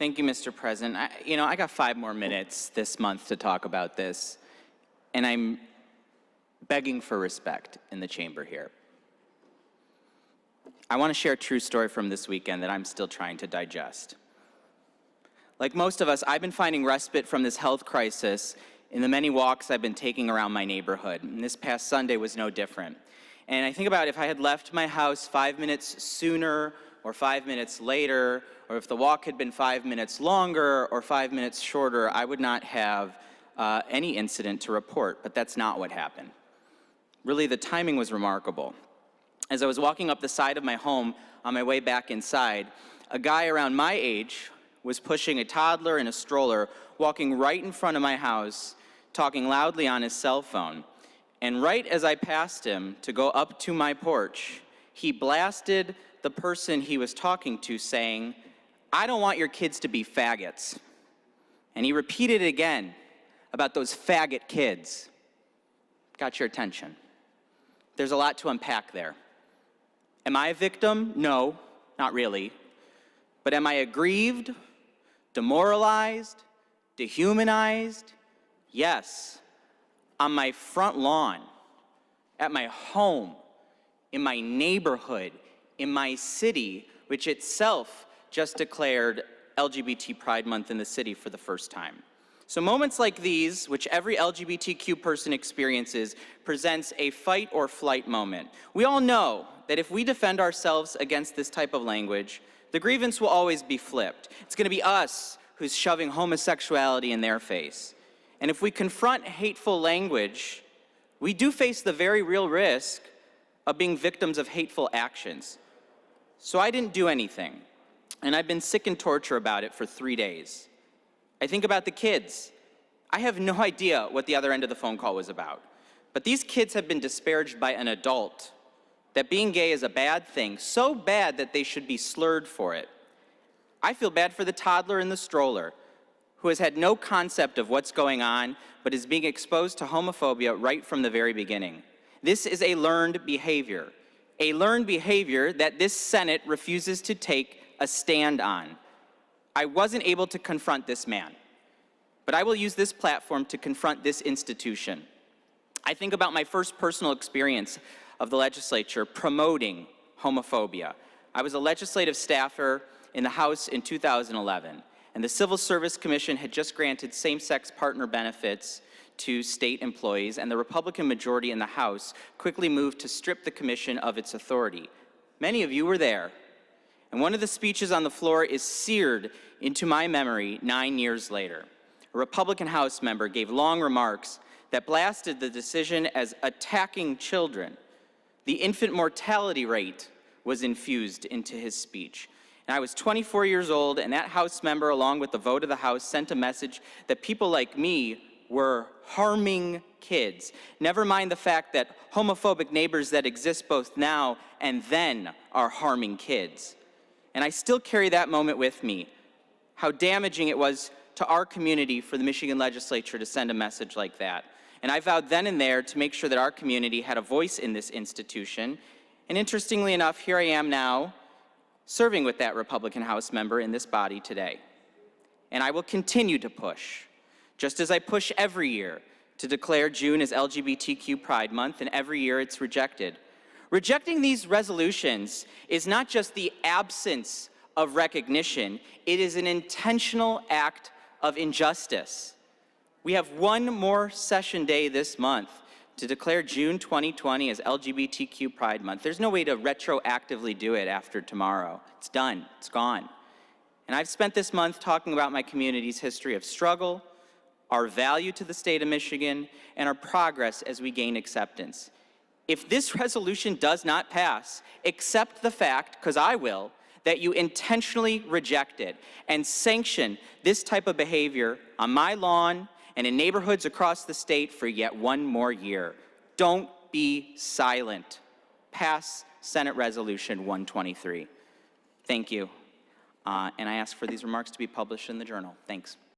Thank you, Mr. President. I got 5 more minutes this month to talk about this, and I'm begging for respect in the chamber here. I want to share a true story from this weekend that I'm still trying to digest. Like most of us, I've been finding respite from this health crisis in the many walks I've been taking around my neighborhood, and this past Sunday was no different. And I think about if I had left my house 5 minutes sooner or 5 minutes later, or if the walk had been 5 minutes longer or 5 minutes shorter, I would not have any incident to report, but that's not what happened. Really, the timing was remarkable. As I was walking up the side of my home on my way back inside, a guy around my age was pushing a toddler in a stroller, walking right in front of my house, talking loudly on his cell phone. And right as I passed him to go up to my porch, he blasted the person he was talking to, saying, "I don't want your kids to be faggots." And he repeated it again about those faggot kids. Got your attention. There's a lot to unpack there. Am I a victim? No, not really. But am I aggrieved, demoralized, dehumanized? Yes. On my front lawn, at my home, in my neighborhood, in my city, which itself just declared LGBT Pride Month in the city for the first time. So moments like these, which every LGBTQ person experiences, presents a fight or flight moment. We all know that if we defend ourselves against this type of language, the grievance will always be flipped. It's going to be us who's shoving homosexuality in their face. And if we confront hateful language, we do face the very real risk of being victims of hateful actions. So I didn't do anything, and I've been sick and torture about it for 3 days. I think about the kids. I have no idea what the other end of the phone call was about, but these kids have been disparaged by an adult that being gay is a bad thing, so bad that they should be slurred for it. I feel bad for the toddler in the stroller, who has had no concept of what's going on, but is being exposed to homophobia right from the very beginning. This is a learned behavior that this Senate refuses to take a stand on. I wasn't able to confront this man, but I will use this platform to confront this institution. I think about my first personal experience of the legislature promoting homophobia. I was a legislative staffer in the House in 2011. And the Civil Service Commission had just granted same-sex partner benefits to state employees, and the Republican majority in the House quickly moved to strip the commission of its authority. Many of you were there, and one of the speeches on the floor is seared into my memory 9 years later. A Republican House member gave long remarks that blasted the decision as attacking children. The infant mortality rate was infused into his speech. And I was 24 years old, and that House member, along with the vote of the House, sent a message that people like me were harming kids. Never mind the fact that homophobic neighbors that exist both now and then are harming kids. And I still carry that moment with me, how damaging it was to our community for the Michigan legislature to send a message like that. And I vowed then and there to make sure that our community had a voice in this institution. And interestingly enough, here I am now, serving with that Republican House member in this body today. And I will continue to push, just as I push every year to declare June as LGBTQ Pride Month, and every year it's rejected. Rejecting these resolutions is not just the absence of recognition, it is an intentional act of injustice. We have one more session day this month to declare June 2020 as LGBTQ Pride Month. There's no way to retroactively do it after tomorrow. It's done, it's gone. And I've spent this month talking about my community's history of struggle, our value to the state of Michigan, and our progress as we gain acceptance. If this resolution does not pass, accept the fact, because I will, that you intentionally reject it and sanction this type of behavior on my lawn and in neighborhoods across the state for yet one more year. Don't be silent. Pass Senate Resolution 123. Thank you. And I ask for these remarks to be published in the Journal. Thanks.